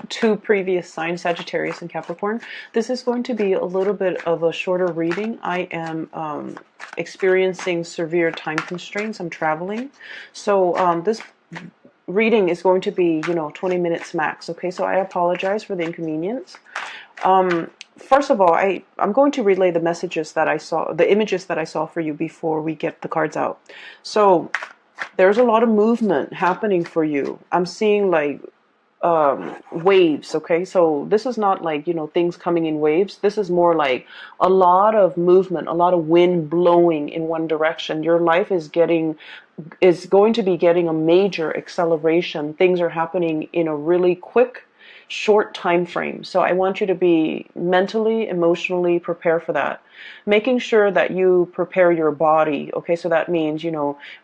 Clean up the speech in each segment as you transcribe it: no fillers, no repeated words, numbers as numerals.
two previous signs, Sagittarius and Capricorn. This is going to be a little bit of a shorter reading. I am experiencing severe time constraints. I'm traveling. So this reading is going to be, 20 minutes max. Okay, so I apologize for the inconvenience. First of all, I'm going to relay the messages that I saw, the images that I saw for you before we get the cards out. So there's a lot of movement happening for you. I'm seeing like waves. Okay, so this is not like things coming in waves. This is more like a lot of movement, a lot of wind blowing in one direction. Your life is going to be getting a major acceleration. Things are happening in a really quick, short time frame. So I want you to be mentally, emotionally prepared for that. Making sure that you prepare your body. Okay, so that means,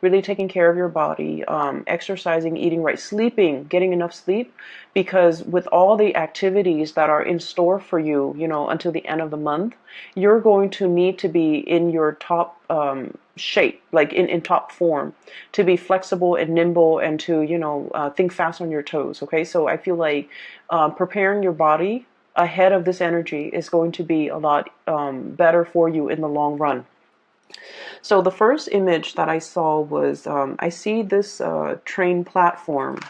really taking care of your body, exercising, eating right, sleeping, getting enough sleep, because with all the activities that are in store for you, until the end of the month, you're going to need to be in your top shape, like in top form, to be flexible and nimble and to, think fast on your toes. Okay, so I feel like preparing your body ahead of this energy is going to be a lot better for you in the long run. So the first image that I saw was, I see this train platform.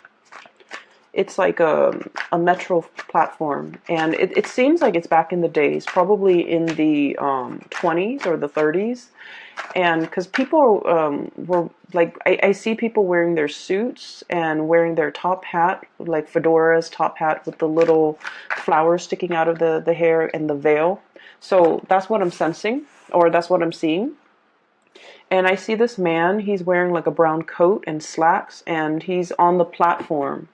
It's like a metro platform, and it seems like it's back in the days, probably in the 20s or the 30s. And because people were like, I see people wearing their suits and wearing their top hat, like fedoras, top hat with the little flowers sticking out of the hair and the veil. So that's what I'm sensing, or that's what I'm seeing. And I see this man, he's wearing like a brown coat and slacks, and he's on the platform.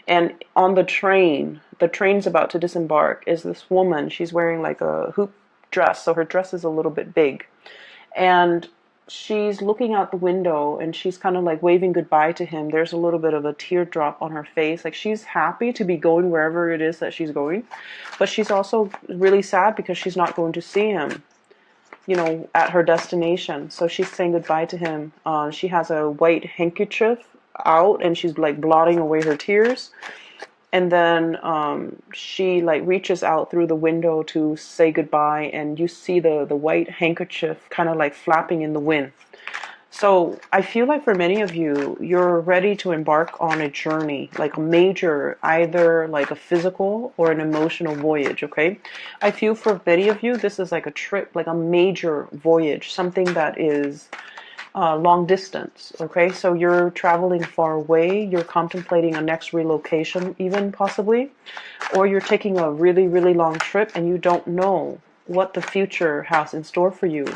And on the train's about to disembark, is this woman. She's wearing like a hoop dress, so her dress is a little bit big. And she's looking out the window and she's kind of like waving goodbye to him. There's a little bit of a teardrop on her face. Like she's happy to be going wherever it is that she's going. But she's also really sad because she's not going to see him, at her destination. So she's saying goodbye to him. She has a white handkerchief out and she's like blotting away her tears. And then she like reaches out through the window to say goodbye, and you see the white handkerchief kind of like flapping in the wind. So I feel like for many of you, you're ready to embark on a journey, like a major, either like a physical or an emotional voyage, okay? I feel for many of you, this is like a trip, like a major voyage, something that is long distance. Okay, so you're traveling far away, you're contemplating a next relocation even possibly, or you're taking a really, really long trip and you don't know what the future has in store for you.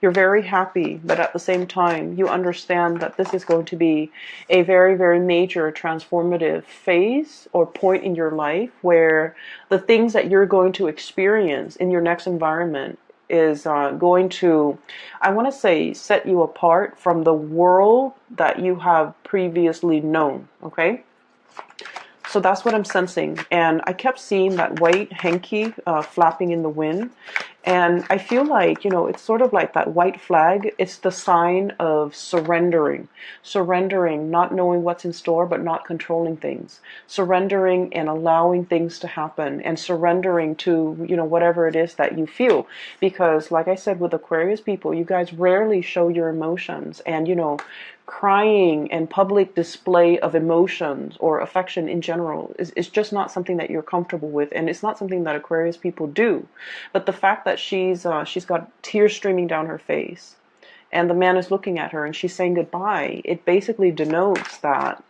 You're very happy, but at the same time, you understand that this is going to be a very, very major transformative phase or point in your life where the things that you're going to experience in your next environment is going to, I want to say, set you apart from the world that you have previously known, okay? So that's what I'm sensing. And I kept seeing that white hanky flapping in the wind. And I feel like, it's sort of like that white flag. It's the sign of surrendering. Surrendering, not knowing what's in store, but not controlling things. Surrendering and allowing things to happen. And surrendering to, whatever it is that you feel. Because, like I said, with Aquarius people, you guys rarely show your emotions. And, crying and public display of emotions or affection in general is just not something that you're comfortable with, and it's not something that Aquarius people do. But the fact that she's got tears streaming down her face and the man is looking at her and she's saying goodbye, it basically denotes that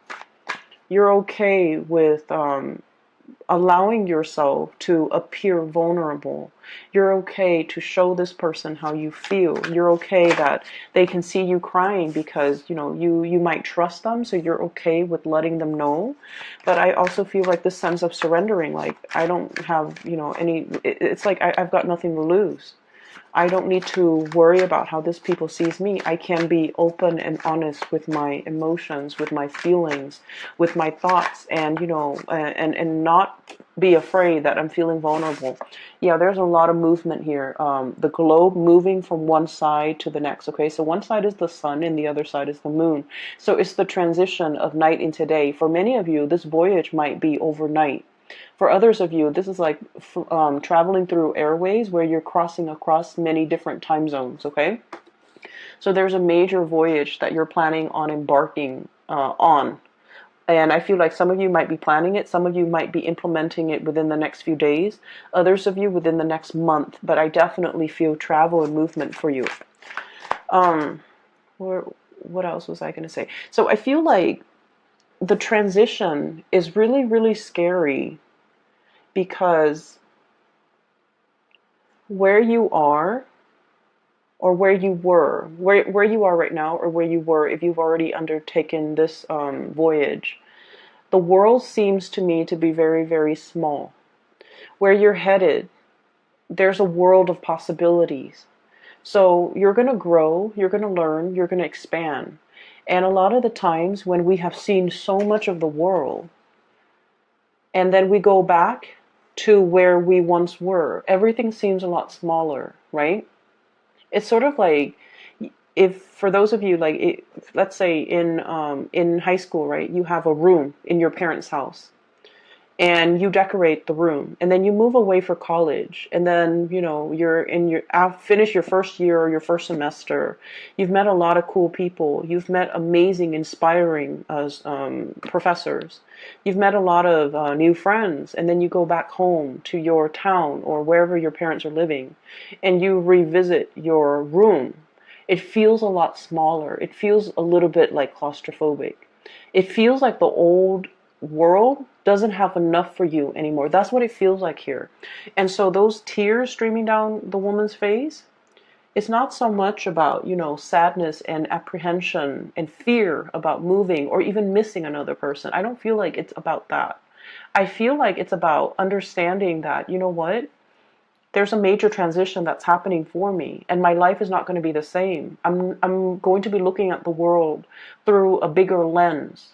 you're okay with allowing yourself to appear vulnerable. You're okay to show this person how you feel. You're okay that they can see you crying because, you might trust them, so you're okay with letting them know. But I also feel like this sense of surrendering, like I don't have, it's like I've got nothing to lose. I don't need to worry about how this people sees me. I can be open and honest with my emotions, with my feelings, with my thoughts, and and not be afraid that I'm feeling vulnerable. Yeah, there's a lot of movement here. The globe moving from one side to the next. Okay, so one side is the sun and the other side is the moon. So it's the transition of night into day. For many of you, this voyage might be overnight. For others of you, this is like traveling through airways where you're crossing across many different time zones, okay? So there's a major voyage that you're planning on embarking on. And I feel like some of you might be planning it, some of you might be implementing it within the next few days, others of you within the next month, but I definitely feel travel and movement for you. What else was I going to say? So I feel like the transition is really, really scary because where you are or where you were, where you are right now or where you were if you've already undertaken this voyage, the world seems to me to be very, very small. Where you're headed, there's a world of possibilities. So you're going to grow, you're going to learn, you're going to expand. And a lot of the times when we have seen so much of the world, and then we go back to where we once were, everything seems a lot smaller, right? It's sort of like, if for those of you like, let's say in high school, right, you have a room in your parents' house, and you decorate the room, and then you move away for college, and then you're in your finish your first year or your first semester. You've met a lot of cool people. You've met amazing, inspiring professors. You've met a lot of new friends, and then you go back home to your town or wherever your parents are living, and you revisit your room. It feels a lot smaller. It feels a little bit like claustrophobic. It feels like the old world doesn't have enough for you anymore. That's what it feels like here. And so those tears streaming down the woman's face, it's not so much about, sadness and apprehension and fear about moving or even missing another person. I don't feel like it's about that. I feel like it's about understanding that, you know what? There's a major transition that's happening for me, and my life is not going to be the same. I'm going to be looking at the world through a bigger lens.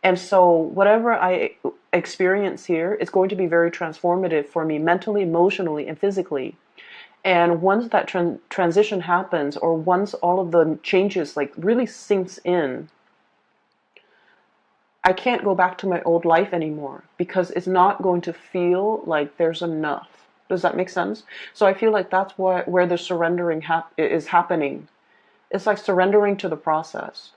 And so whatever I experience here is going to be very transformative for me mentally, emotionally, and physically. And once that transition happens, or once all of the changes like really sinks in, I can't go back to my old life anymore because it's not going to feel like there's enough. Does that make sense? So I feel like that's where the surrendering is happening. It's like surrendering to the process.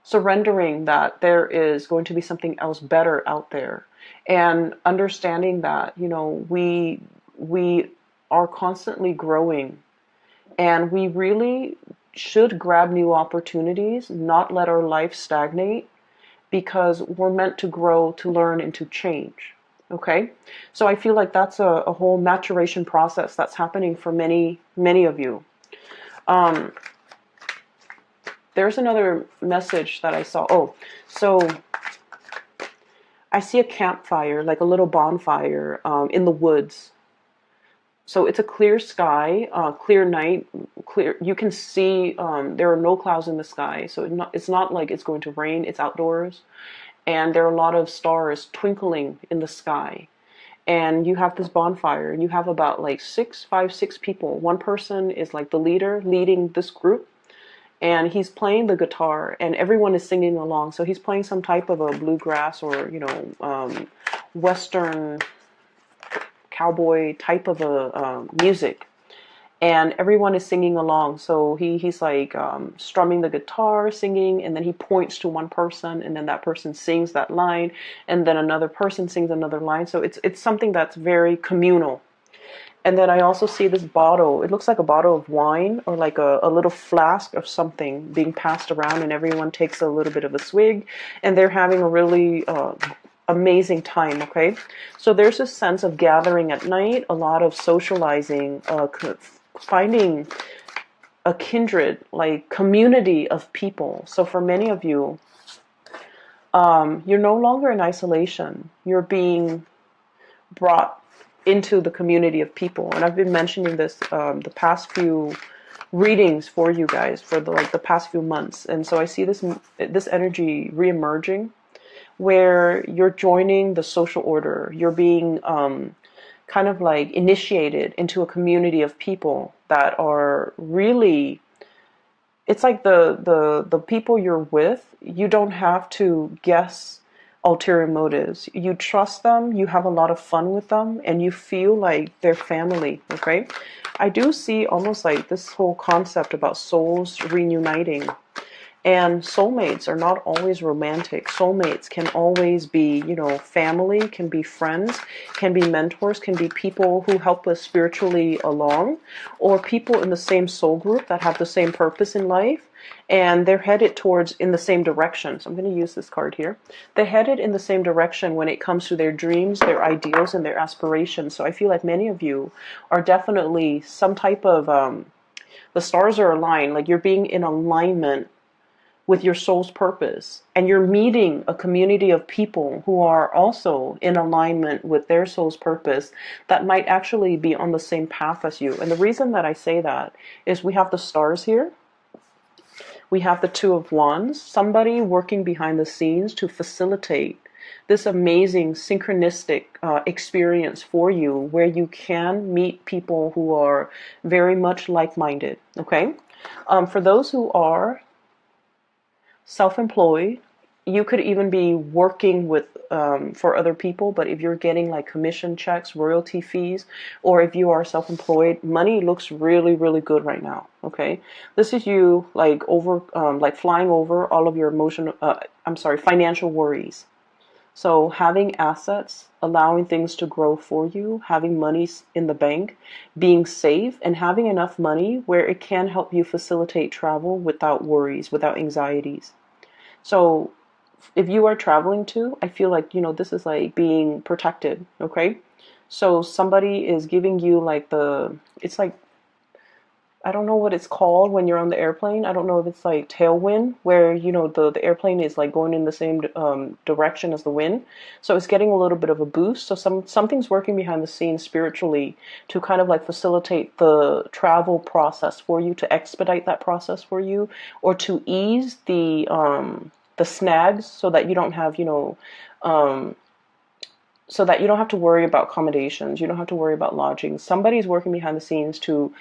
Surrendering that there is going to be something else better out there, and understanding that we are constantly growing, and we really should grab new opportunities, not let our life stagnate, because we're meant to grow, to learn, and to change. Okay, so I feel like that's a whole maturation process that's happening for many of you. There's another message that I saw. Oh, so I see a campfire, like a little bonfire in the woods. So it's a clear sky, clear night, clear. You can see there are no clouds in the sky. So it's not like it's going to rain. It's outdoors. And there are a lot of stars twinkling in the sky. And you have this bonfire, and you have about like 6 people. One person is like the leader, leading this group. And he's playing the guitar, and everyone is singing along. So he's playing some type of a bluegrass or, Western cowboy type of a music. And everyone is singing along. So he's like strumming the guitar, singing, and then he points to one person, and then that person sings that line, and then another person sings another line. So it's something that's very communal. And then I also see this bottle. It looks like a bottle of wine, or like a little flask of something being passed around, and everyone takes a little bit of a swig, and they're having a really amazing time, okay? So there's a sense of gathering at night, a lot of socializing, finding a kindred, like community of people. So for many of you, you're no longer in isolation. You're being brought into the community of people. And I've been mentioning this the past few readings for you guys for the past few months. And so I see this energy reemerging, where you're joining the social order. You're being kind of like initiated into a community of people that are really, it's like the people you're with, you don't have to guess ulterior motives. You trust them, you have a lot of fun with them, and you feel like they're family, okay? I do see almost like this whole concept about souls reuniting. And soulmates are not always romantic. Soulmates can always be, you know, family, can be friends, can be mentors, can be people who help us spiritually along, or people in the same soul group that have the same purpose in life, and they're headed towards in the same direction. So I'm going to use this card here. They're headed in the same direction when it comes to their dreams, their ideals, and their aspirations. So I feel like many of you are definitely some type of, the stars are aligned, like you're being in alignment with your soul's purpose, and you're meeting a community of people who are also in alignment with their soul's purpose that might actually be on the same path as you. And the reason that I say that is we have the stars here, we have the Two of Wands, somebody working behind the scenes to facilitate this amazing synchronistic experience for you, where you can meet people who are very much like-minded, okay? For those who are self-employed, you could even be working with for other people, but if you're getting like commission checks, royalty fees, or if you are self-employed, money looks really, really good right now, okay? This is you like like flying over all of your financial worries. So having assets, allowing things to grow for you, having money in the bank, being safe, and having enough money where it can help you facilitate travel without worries, without anxieties. So if you are traveling too, I feel like, you know, this is like being protected, okay? So somebody is giving you like it's like, I don't know what it's called when you're on the airplane. I don't know if it's like tailwind, where, you know, the airplane is like going in the same direction as the wind. So it's getting a little bit of a boost. So something's working behind the scenes spiritually to kind of like facilitate the travel process for you, to expedite that process for you, or to ease the snags so that you don't have, you know, so that you don't have to worry about accommodations, you don't have to worry about lodging. Somebody's working behind the scenes to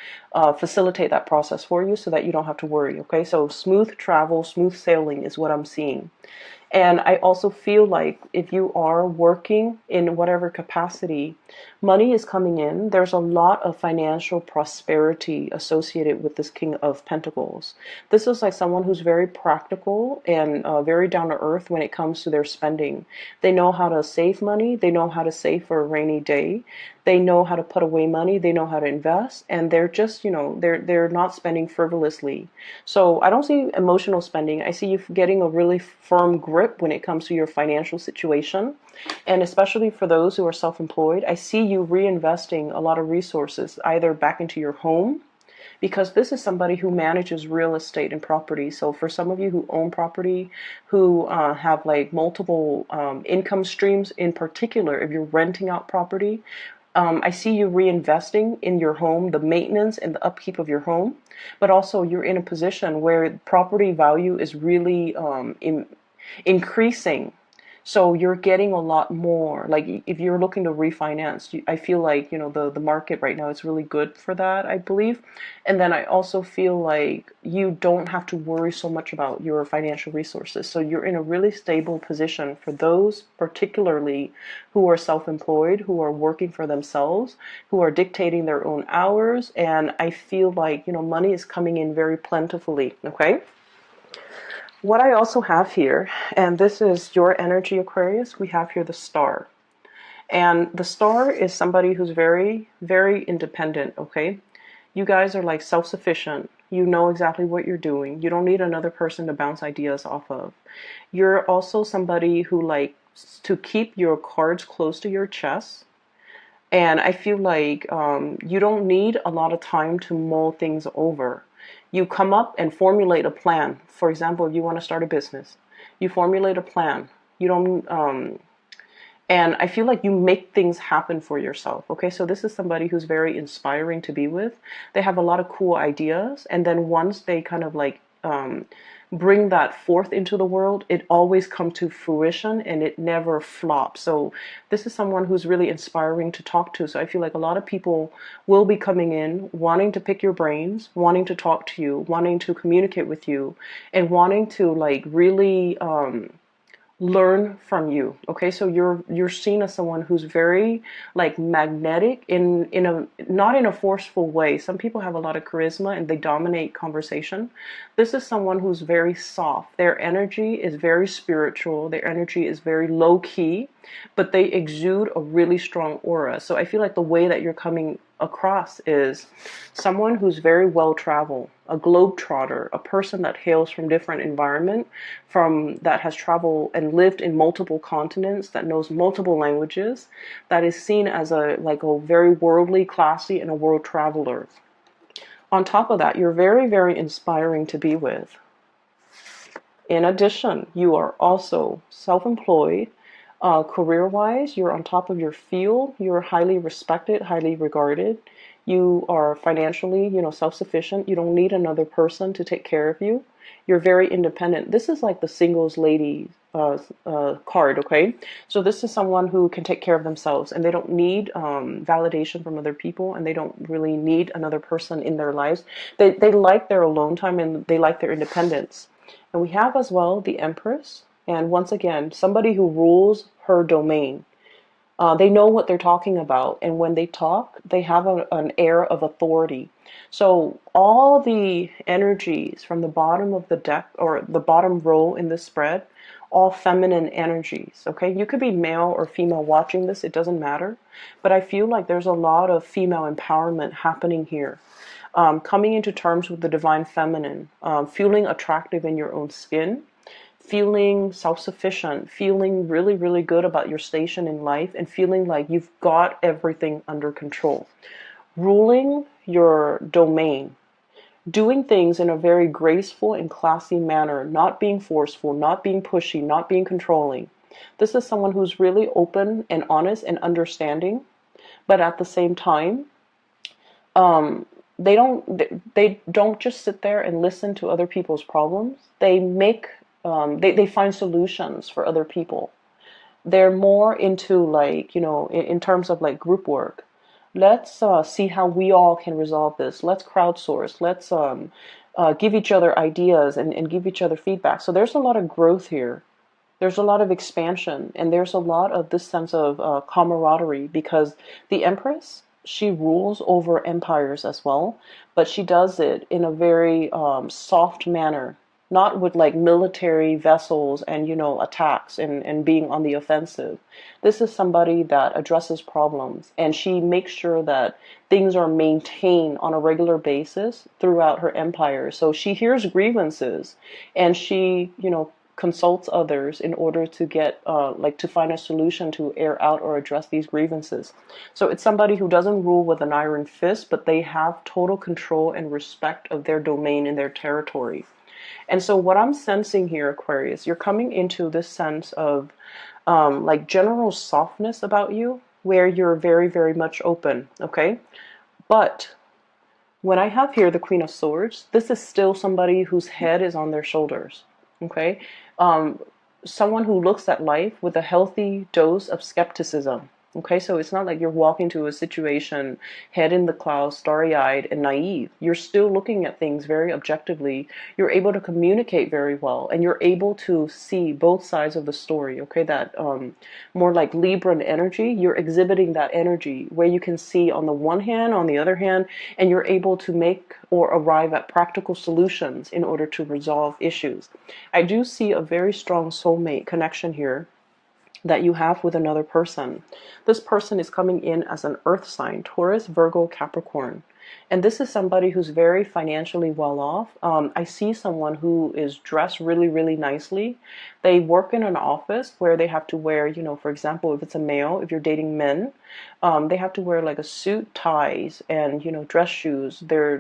facilitate that process for you so that you don't have to worry, okay? So smooth travel, smooth sailing is what I'm seeing. And I also feel like if you are working in whatever capacity, money is coming in. There's a lot of financial prosperity associated with this King of Pentacles. This is like someone who's very practical and very down to earth when it comes to their spending. They know how to save money. They know how to save for a rainy day. They know how to put away money. They know how to invest, and they're just, you know, they're not spending frivolously. So I don't see emotional spending. I see you getting a really firm grip when it comes to your financial situation. And especially for those who are self-employed, I see you reinvesting a lot of resources either back into your home, because this is somebody who manages real estate and property. So for some of you who own property, who have like multiple income streams, in particular, if you're renting out property, I see you reinvesting in your home, the maintenance and the upkeep of your home, but also you're in a position where property value is really increasing. So you're getting a lot more. Like if you're looking to refinance, I feel like, you know, the market right now is really good for that, I believe. And then I also feel like you don't have to worry so much about your financial resources. So you're in a really stable position for those particularly who are self-employed, who are working for themselves, who are dictating their own hours. And I feel like, you know, money is coming in very plentifully, okay? What I also have here, and this is your energy, Aquarius, we have here the star. And the star is somebody who's very, very independent, okay? You guys are like self-sufficient. You know exactly what you're doing. You don't need another person to bounce ideas off of. You're also somebody who likes to keep your cards close to your chest. And I feel like you don't need a lot of time to mull things over. You come up and formulate a plan. For example, if you want to start a business, you formulate a plan. You don't, and I feel like you make things happen for yourself. Okay, so this is somebody who's very inspiring to be with. They have a lot of cool ideas, and then once they kind of like bring that forth into the world, it always comes to fruition and it never flops. So this is someone who's really inspiring to talk to. So I feel like a lot of people will be coming in wanting to pick your brains, wanting to talk to you, wanting to communicate with you, and wanting to like really learn from you. Okay, so you're seen as someone who's very like magnetic in a not in a forceful way. Some people have a lot of charisma and they dominate conversation. This is someone who's very soft. Their energy is very spiritual. Their energy is very low key, but they exude a really strong aura. So I feel like the way that you're coming across is someone who's very well traveled, a globetrotter, a person that hails from different environment, from that has traveled and lived in multiple continents, that knows multiple languages, that is seen as a like a very worldly, classy, and a world traveler. On top of that, you're very, very inspiring to be with. In addition, you are also self-employed. Career-wise, you're on top of your field. You're highly respected, highly regarded. You are financially, self-sufficient. You don't need another person to take care of you. You're very independent. This is like the singles lady card, okay? So this is someone who can take care of themselves and they don't need validation from other people, and they don't really need another person in their lives. They like their alone time and they like their independence. And we have as well the Empress. And once again, somebody who rules her domain. They know what they're talking about. And when they talk, they have an air of authority. So all the energies from the bottom of the deck, or the bottom row in this spread, all feminine energies. Okay, you could be male or female watching this. It doesn't matter. But I feel like there's a lot of female empowerment happening here. Coming into terms with the divine feminine, feeling attractive in your own skin, feeling self-sufficient, feeling really, really good about your station in life, and feeling like you've got everything under control. Ruling your domain, doing things in a very graceful and classy manner, not being forceful, not being pushy, not being controlling. This is someone who's really open and honest and understanding, but at the same time, um, they don't just sit there and listen to other people's problems. They find solutions for other people. They're more into like, in terms of like group work. Let's see how we all can resolve this. Let's crowdsource. Let's give each other ideas and give each other feedback. So there's a lot of growth here. There's a lot of expansion, and there's a lot of this sense of camaraderie, because the Empress, she rules over empires as well, but she does it in a very soft manner, not with like military vessels and attacks and being on the offensive. This is somebody that addresses problems, and she makes sure that things are maintained on a regular basis throughout her empire. So she hears grievances, and she consults others in order to get to find a solution to air out or address these grievances. So it's somebody who doesn't rule with an iron fist, but they have total control and respect of their domain and their territory. And so what I'm sensing here, Aquarius, you're coming into this sense of like general softness about you, where you're very, very much open, okay? But when I have here the Queen of Swords, this is still somebody whose head is on their shoulders, okay? Um, Someone who looks at life with a healthy dose of skepticism. Okay, so it's not like you're walking to a situation head in the clouds, starry-eyed and naive. You're still looking at things very objectively. You're able to communicate very well, and you're able to see both sides of the story. Okay, that more like Libran energy, you're exhibiting that energy where you can see on the one hand, on the other hand, and you're able to make or arrive at practical solutions in order to resolve issues. I do see a very strong soulmate connection here that you have with another person. This person is coming in as an earth sign, Taurus, Virgo, Capricorn. And this is somebody who's very financially well off. I see someone who is dressed really, really nicely. They work in an office where they have to wear, for example, if it's a male, if you're dating men, they have to wear like a suit, ties, and, dress shoes. They're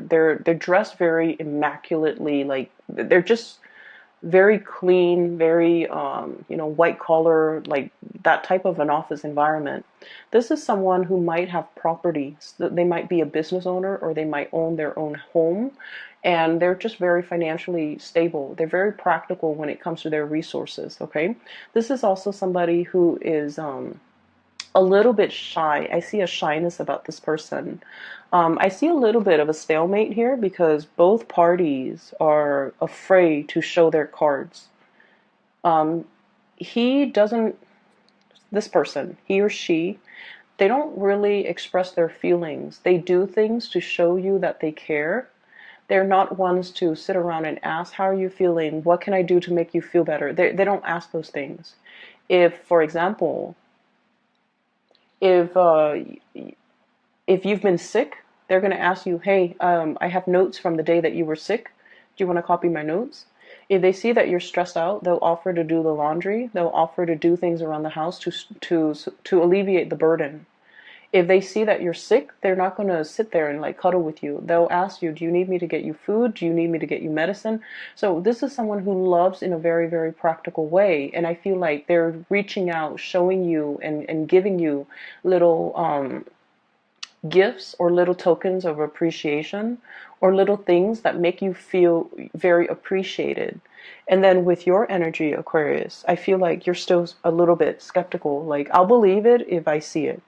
dressed very immaculately, like they're just very clean, very, white collar, like that type of an office environment. This is someone who might have property. They might be a business owner, or they might own their own home, and they're just very financially stable. They're very practical when it comes to their resources, okay? This is also somebody who is a little bit shy. I see a shyness about this person. I see a little bit of a stalemate here because both parties are afraid to show their cards. Um, he doesn't, this person, he or she, they don't really express their feelings. They do things to show you that they care. They're not ones to sit around and ask, how are you feeling? What can I do to make you feel better? They don't ask those things. If, for example, if uh, if you've been sick, they're going to ask you, hey, I have notes from the day that you were sick. Do you want to copy my notes? If they see that you're stressed out, they'll offer to do the laundry. They'll offer to do things around the house to alleviate the burden. If they see that you're sick, they're not going to sit there and like cuddle with you. They'll ask you, do you need me to get you food? Do you need me to get you medicine? So this is someone who loves in a very, very practical way. And I feel like they're reaching out, showing you and giving you little gifts or little tokens of appreciation or little things that make you feel very appreciated. And then with your energy, Aquarius, I feel like you're still a little bit skeptical. Like, I'll believe it if I see it.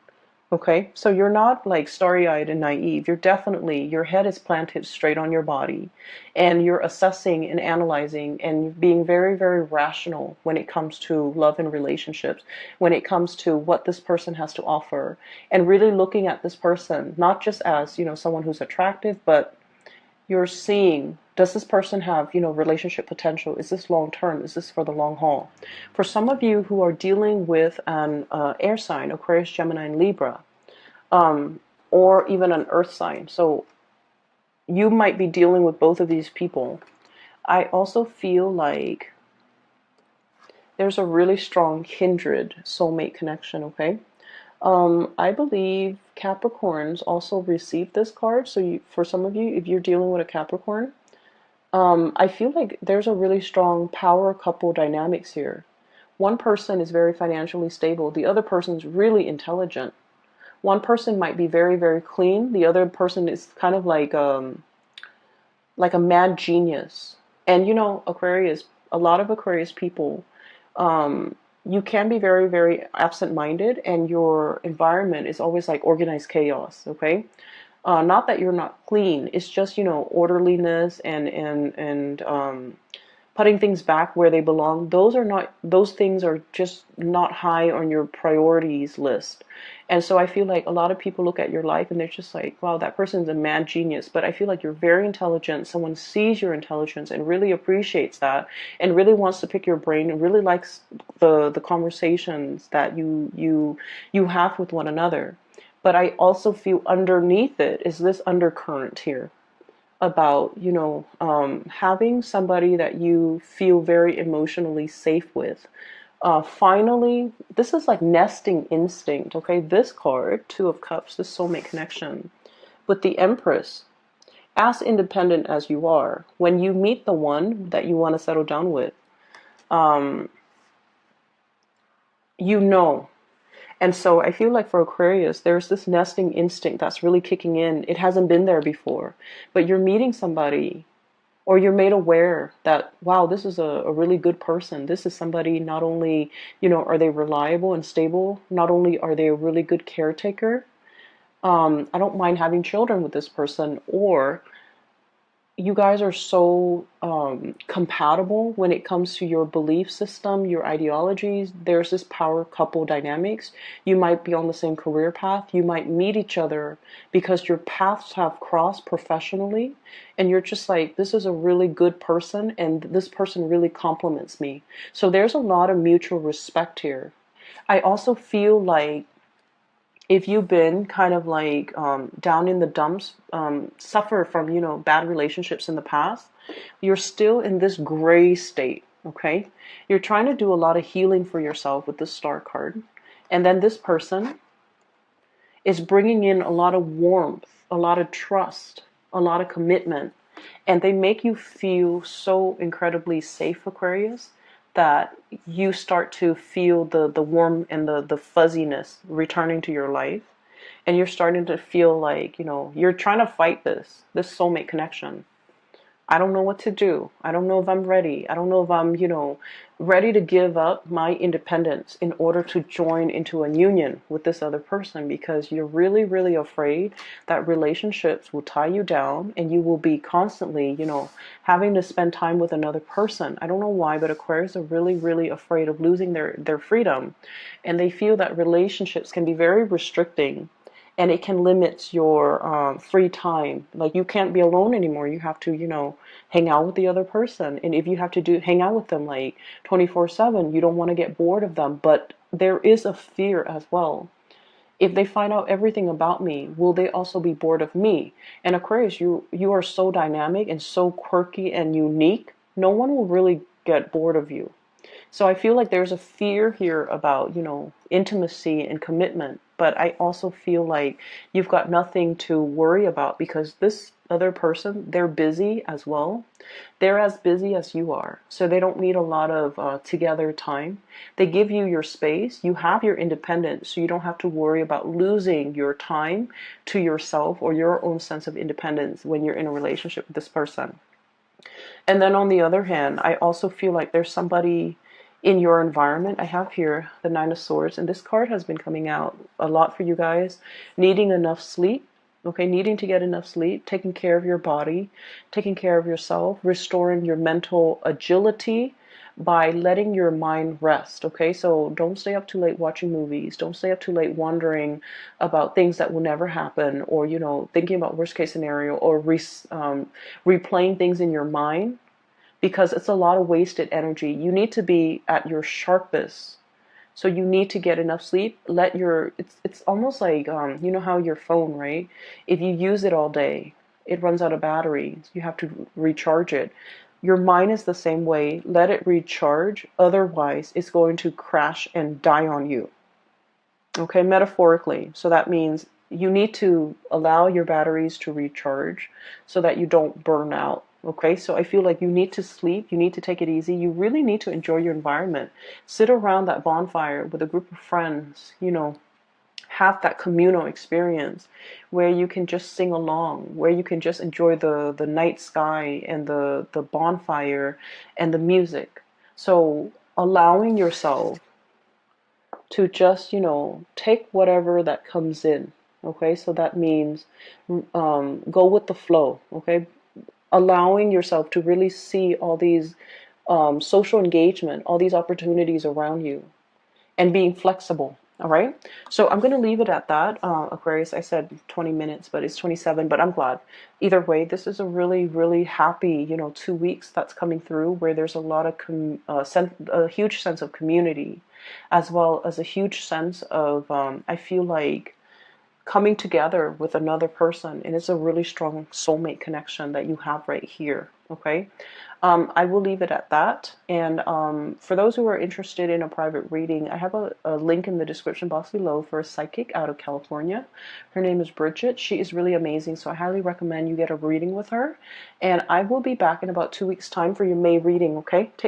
Okay, so you're not like starry-eyed and naive. You're definitely, your head is planted straight on your body, and you're assessing and analyzing and being very, very rational when it comes to love and relationships, when it comes to what this person has to offer, and really looking at this person, not just as, someone who's attractive, but you're seeing, does this person have, relationship potential? Is this long term? Is this for the long haul? For some of you who are dealing with an air sign, Aquarius, Gemini, and Libra, or even an earth sign, so you might be dealing with both of these people. I also feel like there's a really strong kindred soulmate connection, okay? I believe Capricorns also receive this card. So for some of you, if you're dealing with a Capricorn, I feel like there's a really strong power couple dynamics here. One person is very financially stable. The other person's really intelligent. One person might be very, very clean. The other person is kind of like a mad genius. And Aquarius, a lot of Aquarius people, you can be very, very absent-minded, and your environment is always like organized chaos, okay? Not that you're not clean, it's just, orderliness and putting things back where they belong. Those things are just not high on your priorities list. And so I feel like a lot of people look at your life and they're just like, wow, that person's a mad genius. But I feel like you're very intelligent. Someone sees your intelligence and really appreciates that and really wants to pick your brain and really likes the conversations that you have with one another. But I also feel underneath it is this undercurrent here about, having somebody that you feel very emotionally safe with. Finally, this is like nesting instinct, okay? This card, Two of Cups, this soulmate connection. With the Empress, as independent as you are, when you meet the one that you want to settle down with, you know. And so I feel like for Aquarius, there's this nesting instinct that's really kicking in. It hasn't been there before, but you're meeting somebody, or you're made aware that, wow, this is a really good person. This is somebody, not only, are they reliable and stable, not only are they a really good caretaker, I don't mind having children with this person, or you guys are so compatible when it comes to your belief system, your ideologies. There's this power couple dynamics. You might be on the same career path. You might meet each other because your paths have crossed professionally, and you're just like, this is a really good person, and this person really compliments me. So there's a lot of mutual respect here. I also feel like if you've been kind of like down in the dumps, suffer from, bad relationships in the past, you're still in this gray state, okay? You're trying to do a lot of healing for yourself with this Star card. And then this person is bringing in a lot of warmth, a lot of trust, a lot of commitment. And they make you feel so incredibly safe, Aquarius, that you start to feel the warmth and the fuzziness returning to your life. And you're starting to feel like, you're trying to fight this soulmate connection. I don't know what to do. I don't know if I'm ready. I don't know if I'm, ready to give up my independence in order to join into a union with this other person, because you're really, really afraid that relationships will tie you down and you will be constantly, having to spend time with another person. I don't know why, but Aquarius are really, really afraid of losing their freedom. And they feel that relationships can be very restricting, and it can limit your free time. Like, you can't be alone anymore. You have to, hang out with the other person. And if you have to hang out with them like 24/7, you don't want to get bored of them. But there is a fear as well. If they find out everything about me, will they also be bored of me? And Aquarius, you are so dynamic and so quirky and unique. No one will really get bored of you. So I feel like there's a fear here about, intimacy and commitment. But I also feel like you've got nothing to worry about, because this other person, they're busy as well. They're as busy as you are. So they don't need a lot of together time. They give you your space. You have your independence. So you don't have to worry about losing your time to yourself or your own sense of independence when you're in a relationship with this person. And then on the other hand, I also feel like there's somebody in your environment. I have here the Nine of Swords, and this card has been coming out a lot for you guys. Needing enough sleep, okay? Needing to get enough sleep, taking care of your body, taking care of yourself, restoring your mental agility by letting your mind rest, okay? So don't stay up too late watching movies. Don't stay up too late wondering about things that will never happen, or, thinking about worst case scenario, or replaying things in your mind, because it's a lot of wasted energy. You need to be at your sharpest. So you need to get enough sleep. It's almost like, you know how your phone, right? If you use it all day, it runs out of battery. You have to recharge it. Your mind is the same way. Let it recharge. Otherwise, it's going to crash and die on you. Okay, metaphorically. So that means you need to allow your batteries to recharge so that you don't burn out. Okay, so I feel like you need to sleep, you need to take it easy, you really need to enjoy your environment. Sit around that bonfire with a group of friends, have that communal experience where you can just sing along, where you can just enjoy the night sky and the bonfire and the music. So allowing yourself to just, take whatever that comes in. Okay, so that means go with the flow. Okay, allowing yourself to really see all these social engagement, all these opportunities around you, and being flexible. All right. So I'm going to leave it at that. Aquarius, I said 20 minutes, but it's 27, but I'm glad. Either way, this is a really, really happy, 2 weeks that's coming through, where there's a lot of, a huge sense of community, as well as a huge sense of, I feel like, coming together with another person, and it's a really strong soulmate connection that you have right here. Okay, I will leave it at that. And for those who are interested in a private reading, I have a link in the description box below for a psychic out of California. Her name is Bridget. She is really amazing, so I highly recommend you get a reading with her. And I will be back in about 2 weeks time for your May reading. Okay, take